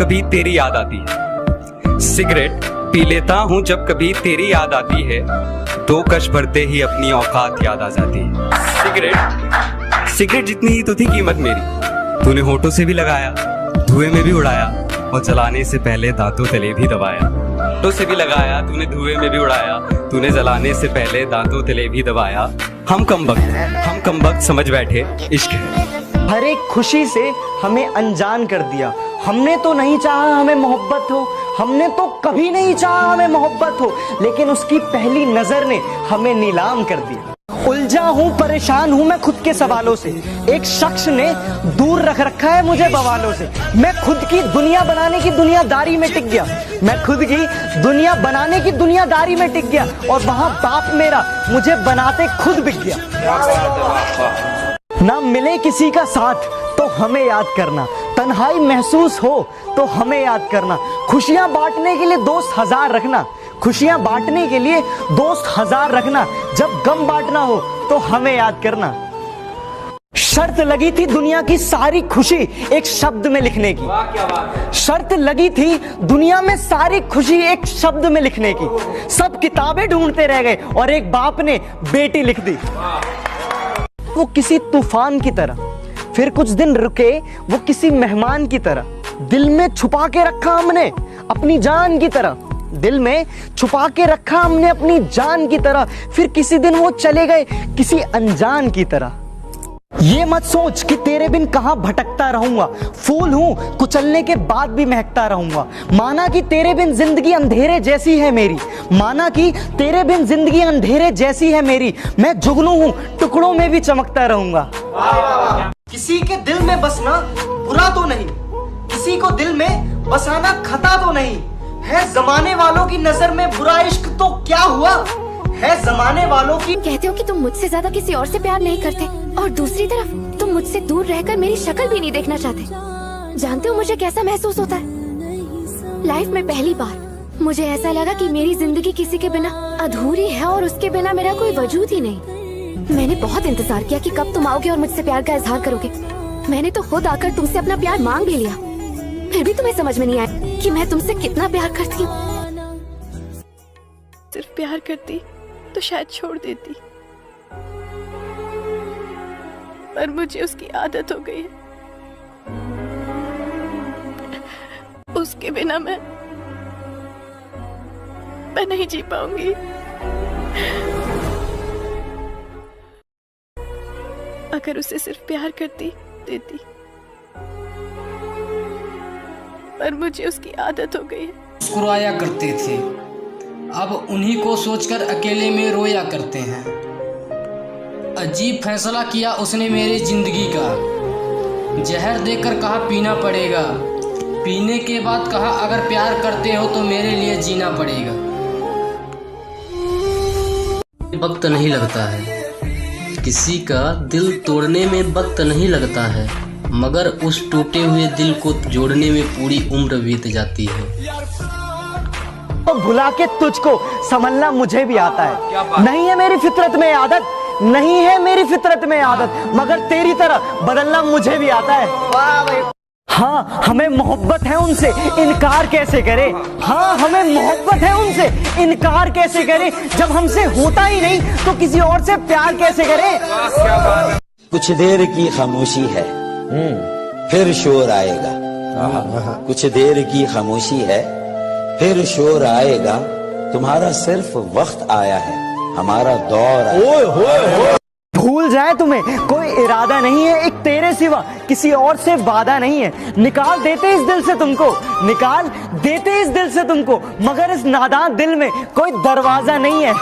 कभी तेरी याद आती है। सिगरेट पी लेता हूँ जब कभी तेरी याद आती है। दो कश भरते ही अपनी औकात याद आ जाती है। सिगरेट जितनी ही तो थी कीमत मेरी। तूने होठों से भी लगाया, धुएं में भी उड़ाया, और जलाने से पहले दांतों तले भी दबाया। होठों से भी लगाया, तूने धुएं में भी उड़ाया, तूने जलाने से पहले दांतों तले भी दबाया। हम कम वक्त समझ बैठे इश्क है। हर एक खुशी से हमें अनजान कर दिया। हमने तो नहीं चाहा हमें मोहब्बत हो, हमने तो कभी नहीं चाहा हमें मोहब्बत हो, लेकिन उसकी पहली नजर ने हमें नीलाम कर दिया। उलझा हूँ, परेशान हूँ मैं खुद के सवालों से। एक शख्स ने दूर रख रखा है मुझे बवालों से। मैं खुद की दुनिया बनाने की दुनियादारी में टिक गया। मैं खुद की दुनिया बनाने की दुनियादारी में टिक गया, और वहां बाप मेरा मुझे बनाते खुद बिक गया। ना मिले किसी का साथ तो हमें याद करना, तन्हाई महसूस हो तो हमें याद करना। खुशियां बांटने के लिए दोस्त 1000 रखना, खुशियां बांटने के लिए दोस्त 1000 रखना। जब गम बांटना हो तो हमें याद करना। शर्त लगी थी दुनिया की सारी खुशी एक शब्द में लिखने की। शर्त लगी थी दुनिया में सारी खुशी एक शब्द में लिखने की। सब किताबें ढूंढते रह गए और एक बाप ने बेटी लिख दी। वो किसी तूफान की तरह, फिर कुछ दिन रुके वो किसी मेहमान की तरह। दिल में छुपा के रखा हमने अपनी जान की तरह। दिल में छुपा के रखा हमने अपनी जान की तरह। फिर किसी दिन वो चले गए किसी अनजान की तरह। ये मत सोच कि तेरे बिन कहां भटकता रहूंगा। फूल हूं, कुचलने के बाद भी महकता रहूंगा। माना कि तेरे बिन जिंदगी अंधेरे जैसी है मेरी। माना कि तेरे बिन जिंदगी अंधेरे जैसी है मेरी। मैं जुगनू हूं, टुकड़ों में भी चमकता रहूंगा। किसी के दिल में बसना बुरा तो नहीं, किसी को दिल में बसाना खता तो नहीं। है जमाने वालों की नजर में बुरा इश्क तो क्या हुआ, है जमाने वालों की। कहते हो कि तुम मुझसे ज्यादा किसी और से प्यार नहीं करते, और दूसरी तरफ तुम मुझसे दूर रहकर मेरी शक्ल भी नहीं देखना चाहते। जानते हो मुझे कैसा महसूस होता है? लाइफ में पहली बार मुझे ऐसा लगा कि मेरी जिंदगी किसी के बिना अधूरी है, और उसके बिना मेरा कोई वजूद ही नहीं। मैंने बहुत इंतजार किया कि कब तुम आओगे और मुझसे प्यार का इजहार करोगे। मैंने तो खुद आकर तुमसे अपना प्यार मांग भी लिया, फिर भी तुम्हें समझ में नहीं आया कि मैं तुमसे कितना प्यार करती हूँ। सिर्फ प्यार करती तो शायद छोड़ देती, पर मुझे उसकी आदत हो गई है। उसके बिना मैं नहीं जी पाऊंगी। अगर उसे सिर्फ प्यार करती देती, पर मुझे उसकी आदत हो गई है। मुस्कुराया करते थे, अब उन्हीं को सोचकर अकेले में रोया करते हैं। अजीब फैसला किया उसने मेरी जिंदगी का। जहर देकर कहा पीना पड़ेगा, पीने के बाद कहा अगर प्यार करते हो तो मेरे लिए जीना पड़ेगा। वक्त नहीं लगता है, किसी का दिल तोड़ने में वक्त नहीं लगता है, मगर उस टूटे हुए दिल को जोड़ने में पूरी उम्र बीत जाती है। तो भुला के तुझको संभलना मुझे भी आता है। नहीं है मेरी फितरत में आदत, नहीं है मेरी फितरत में आदत, मगर तेरी तरह बदलना मुझे भी आता है। वाह भाई। हाँ हमें मोहब्बत है उनसे, इनकार कैसे करे। हाँ हमें मोहब्बत है उनसे, इनकार कैसे करे। जब हमसे होता ही नहीं तो किसी और से प्यार कैसे करे। कुछ देर की खामोशी है, फिर शोर आएगा। कुछ देर की खामोशी है, फिर शोर आएगा। तुम्हारा सिर्फ वक्त आया है, हमारा दौर आया। भूल जाए तुम्हें कोई इरादा नहीं है, एक तेरे सिवा किसी और से वादा नहीं है। निकाल देते इस दिल से तुमको, निकाल देते इस दिल से तुमको, मगर इस नादान दिल में कोई दरवाजा नहीं है।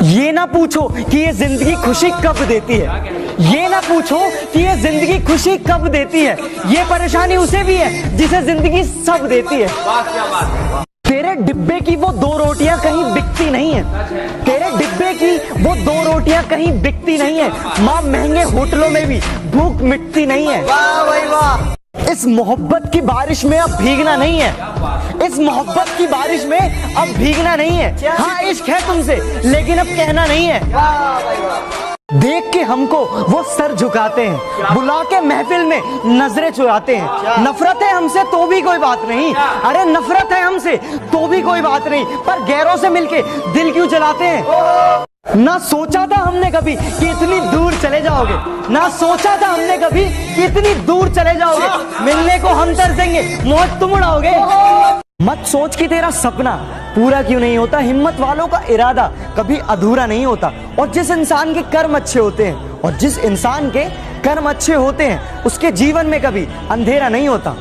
ये ना पूछो कि ये जिंदगी खुशी कब देती है, ये ना पूछो कि ये जिंदगी खुशी कब देती है। ये परेशानी उसे भी है जिसे जिंदगी सब देती है। तेरे डिब्बे की वो 2 रोटियां कहीं बिकती नहीं है, तेरे डिब्बे की वो 2 रोटियां कहीं बिकती नहीं है। माँ महंगे होटलों में भी भूख मिटती नहीं है। वाह भाई वाह। इस मोहब्बत की बारिश में अब भीगना नहीं है, इस मोहब्बत की बारिश में अब भीगना नहीं है। हाँ इश्क है तुमसे लेकिन अब कहना नहीं है। देख के हमको वो सर झुकाते हैं, बुला के महफिल में नजरें चुराते हैं। नफरत है हमसे तो भी कोई बात नहीं, अरे नफरत है हमसे तो भी कोई बात नहीं, पर गैरों से मिलके दिल क्यों जलाते हैं। ना सोचा था हमने कभी कि इतनी दूर चले जाओगे, ना सोचा था हमने कभी कि इतनी दूर चले जाओगे। मिलने को हम तरसेंगे, मौत तुम उड़ाओगे। मत सोच कि तेरा सपना पूरा क्यों नहीं होता, हिम्मत वालों का इरादा कभी अधूरा नहीं होता। और जिस इंसान के कर्म अच्छे होते हैं, और जिस इंसान के कर्म अच्छे होते हैं, उसके जीवन में कभी अंधेरा नहीं होता।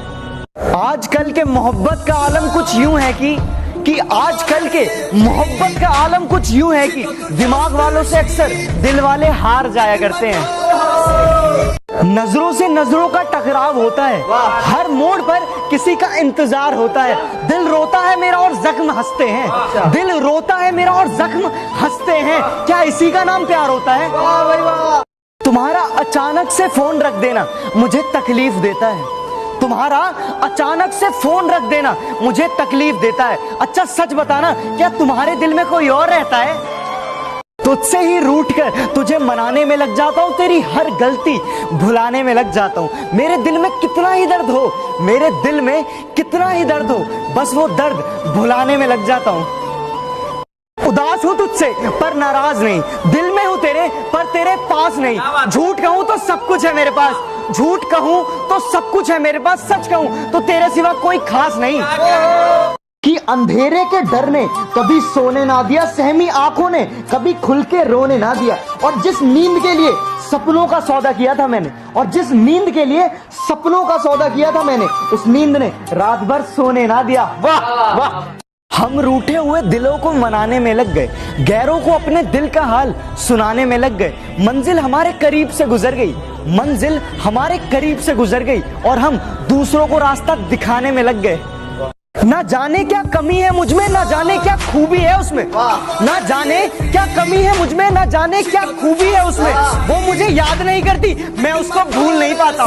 आजकल के मोहब्बत का आलम कुछ यूं है कि आजकल के मोहब्बत का आलम कुछ यूं है कि दिमाग वालों से अक्सर दिल वाले हार जाया करते हैं। नजरों से नजरों का टकराव होता है, हर मोड़ पर किसी का इंतजार होता है। दिल रोता है मेरा और जख्म हंसते हैं, दिल रोता है मेरा और जख्म हंसते हैं। क्या इसी का नाम प्यार होता है? तुम्हारा अचानक से फोन रख देना मुझे तकलीफ देता है, तुम्हारा अचानक से फोन रख देना मुझे तकलीफ देता है। अच्छा सच बताना, क्या तुम्हारे दिल में कोई और रहता है? तुझसे ही रूठ कर तुझे मनाने में लग जाता हूँ, तेरी हर गलती भुलाने में लग जाता हूँ। मेरे दिल में कितना ही दर्द हो, मेरे दिल में कितना ही दर्द हो, बस वो दर्द भुलाने में लग जाता हूँ। उदास हूँ तुझसे पर नाराज नहीं, दिल में हूँ तेरे पर तेरे पास नहीं। झूठ कहूँ तो सब कुछ है मेरे पास, झूठ कहूँ तो सब कुछ है मेरे पास, सच कहूँ तो तेरे सिवा कोई खास नहीं। कि अंधेरे के डर ने कभी सोने ना दिया, सहमी आंखों ने कभी खुल के रोने ना दिया। और जिस नींद के लिए सपनों का सौदा किया था मैंने, और जिस नींद के लिए सपनों का सौदा किया था मैंने, उस नींद ने रात भर सोने ना दिया। वाह वाह। हम रूठे हुए दिलों को मनाने में लग गए, गैरों को अपने दिल का हाल सुनाने में लग गए। मंजिल हमारे करीब से गुजर गई, मंजिल हमारे करीब से गुजर गई, और हम दूसरों को रास्ता दिखाने में लग गए। ना जाने क्या कमी है मुझमें, ना जाने क्या खूबी है उसमें, ना जाने क्या कमी है मुझमें, ना जाने क्या खूबी है उसमें। वो मुझे याद नहीं करती, मैं उसको भूल नहीं पाता।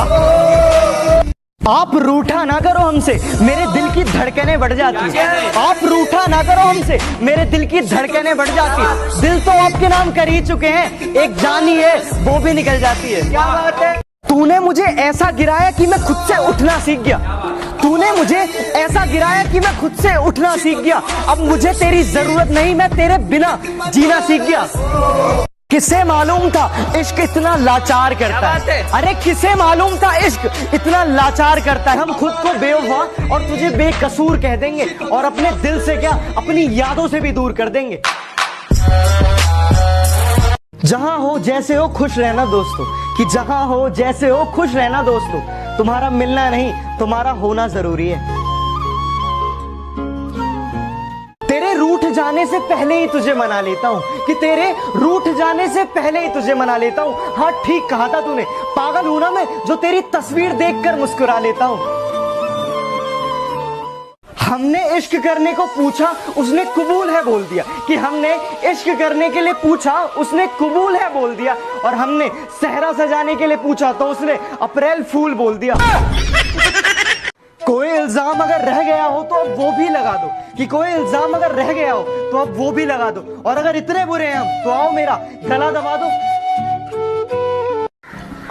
आप रूठा ना करो हमसे, मेरे दिल की धड़कनें बढ़ जाती है। आप रूठा ना करो हमसे, मेरे दिल की धड़कनें बढ़ जाती है। दिल तो आपके नाम कर ही चुके हैं, एक जान ही है वो भी निकल जाती है। क्या बात है? तूने मुझे ऐसा गिराया कि मैं खुद से उठना सीख गया, तूने मुझे ऐसा गिराया कि मैं खुद से उठना सीख गया। अब मुझे तेरी जरूरत नहीं, मैं तेरे बिना जीना सीख गया। किसे मालूम था इश्क इतना लाचार करता है, अरे किसे मालूम था इश्क इतना लाचार करता है। हम खुद को बेवफा और तुझे बेकसूर कह देंगे, और अपने दिल से क्या अपनी यादों से भी दूर कर देंगे। जहां हो जैसे हो खुश रहना दोस्तों, कि जहां हो जैसे हो खुश रहना दोस्तों। तुम्हारा मिलना नहीं, तुम्हारा होना जरूरी है। तेरे रूठ जाने से पहले ही तुझे मना लेता हूँ, कि तेरे रूठ जाने से पहले ही तुझे मना लेता हूँ। हाँ ठीक कहा था तूने, पागल हूं ना मैं जो तेरी तस्वीर देखकर मुस्कुरा लेता हूँ। हमने इश्क करने को पूछा, उसने कबूल है बोल दिया, कि हमने इश्क करने के लिए पूछा, उसने कबूल है बोल दिया। और हमने सहरा सजाने के लिए पूछा तो उसने अप्रैल फूल बोल दिया। कोई इल्जाम अगर रह गया हो तो अब वो भी लगा दो, कि कोई इल्जाम अगर रह गया हो तो अब वो भी लगा दो। और अगर इतने बुरे हैं हम तो आओ मेरा गला दबा दो।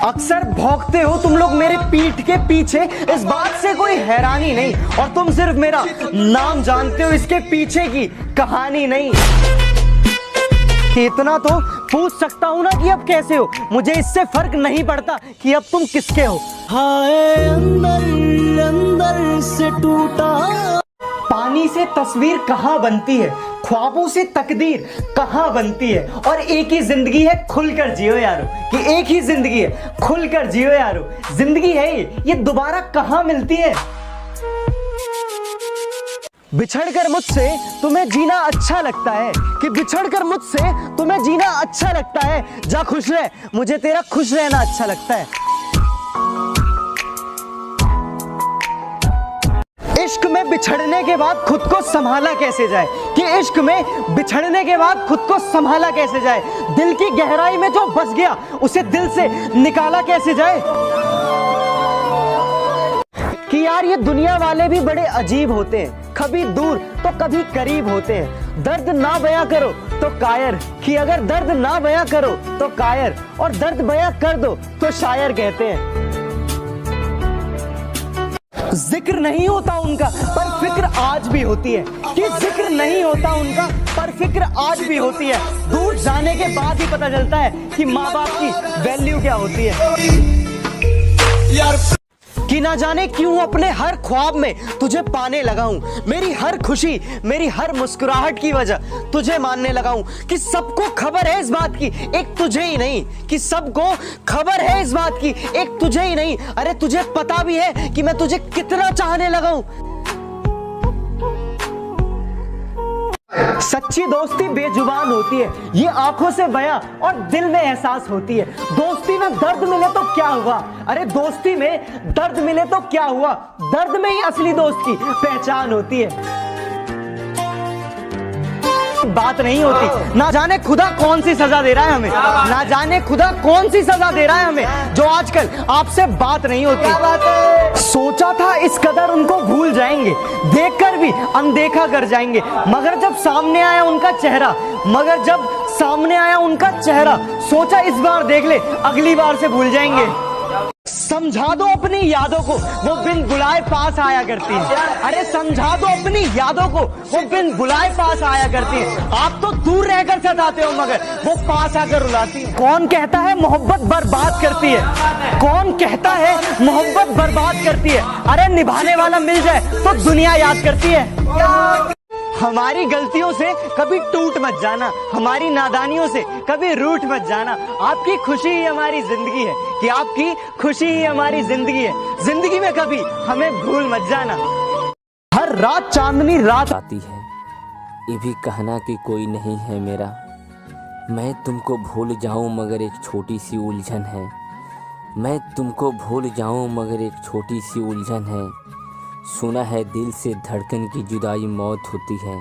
अक्सर भौंकते हो तुम लोग मेरे पीठ के पीछे, इस बात से कोई हैरानी नहीं, और तुम सिर्फ मेरा नाम जानते हो, इसके पीछे की कहानी नहीं। इतना तो पूछ सकता हूं ना कि अब कैसे हो, मुझे इससे फर्क नहीं पड़ता कि अब तुम किसके हो। हाय अंदर अंदर से टूटा। पानी से तस्वीर कहाँ बनती है, ख्वाबों से तकदीर कहाँ बनती है। और एक ही जिंदगी है, खुलकर जियो यारो, कि एक ही जिंदगी है, खुलकर जियो यारो। जिंदगी है ये दोबारा कहाँ मिलती है। बिछड़कर मुझसे तुम्हें जीना अच्छा लगता है, कि बिछड़कर मुझसे तुम्हें जीना अच्छा लगता है। जा खुश रह, मुझे तेरा खुश रहना अच्छा लगता है। इश्क में बिछड़ने के बाद खुद को संभाला कैसे जाए, कि इश्क में बिछड़ने के बाद खुद को संभाला कैसे जाए। दिल की गहराई में जो बस गया उसे दिल से निकाला कैसे जाए। कि यार ये दुनिया वाले भी बड़े अजीब होते हैं, कभी दूर तो कभी करीब होते हैं। दर्द ना बयां करो तो कायर, कि अगर दर्द ना बयां करो तो कायर, और दर्द बयां कर दो तो शायर कहते हैं। जिक्र नहीं होता उनका पर फिक्र आज भी होती है, कि जिक्र नहीं होता उनका पर फिक्र आज भी होती है। दूर जाने के बाद ही पता चलता है कि माँ बाप की वैल्यू क्या होती है। कि ना जाने क्यों अपने हर ख्वाब में तुझे पाने लगा हूं, मेरी हर खुशी मेरी हर मुस्कुराहट की वजह तुझे मानने लगा हूं। कि सबको खबर है इस बात की एक तुझे ही नहीं, कि सबको खबर है इस बात की एक तुझे ही नहीं, अरे तुझे पता भी है कि मैं तुझे कितना चाहने लगा हूं। सच्ची दोस्ती बेजुबान होती है, ये आंखों से बयां और दिल में एहसास होती है। दोस्ती में दर्द मिले तो क्या हुआ, अरे दोस्ती में दर्द मिले तो क्या हुआ, दर्द में ही असली दोस्त की पहचान होती है। बात नहीं होती, ना जाने खुदा कौन सी सजा दे रहा है हमें, ना जाने खुदा कौन सी सजा दे रहा है हमें, जो आजकल आपसे बात नहीं होती। सोचा था इस कदर उनको भूल जाएंगे, देखकर भी अनदेखा कर जाएंगे, मगर जब सामने आया उनका चेहरा, मगर जब सामने आया उनका चेहरा, सोचा इस बार देख ले अगली बार से भूल जाएंगे। समझा दो अपनी यादों को वो बिन बुलाए पास आया करती है, अरे समझा दो अपनी यादों को वो बिन बुलाए पास आया करती है। आप तो दूर रहकर सताते हो मगर वो पास आकर रुलाती है। कौन कहता है मोहब्बत बर्बाद करती है, कौन कहता है मोहब्बत बर्बाद करती है, अरे निभाने वाला मिल जाए तो दुनिया याद करती है। हमारी गलतियों से कभी टूट मत जाना, हमारी नादानियों से कभी रूठ मत जाना। आपकी खुशी ही हमारी जिंदगी है, कि आपकी खुशी ही हमारी जिंदगी है, जिंदगी में कभी हमें भूल मत जाना। हर रात चांदनी रात आती है, ये भी कहना कि कोई नहीं है मेरा, मैं तुमको भूल जाऊं मगर एक छोटी सी उलझन है, मैं तुमको भूल जाऊं मगर एक छोटी सी उलझन है। सुना है दिल से धड़कन की जुदाई मौत होती है,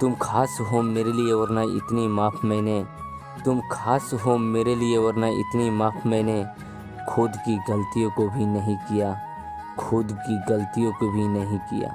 तुम खास हो मेरे लिए वरना इतनी माफ़ मैंने, तुम खास हो मेरे लिए वरना इतनी माफ़ मैंने खुद की गलतियों को भी नहीं किया, खुद की गलतियों को भी नहीं किया।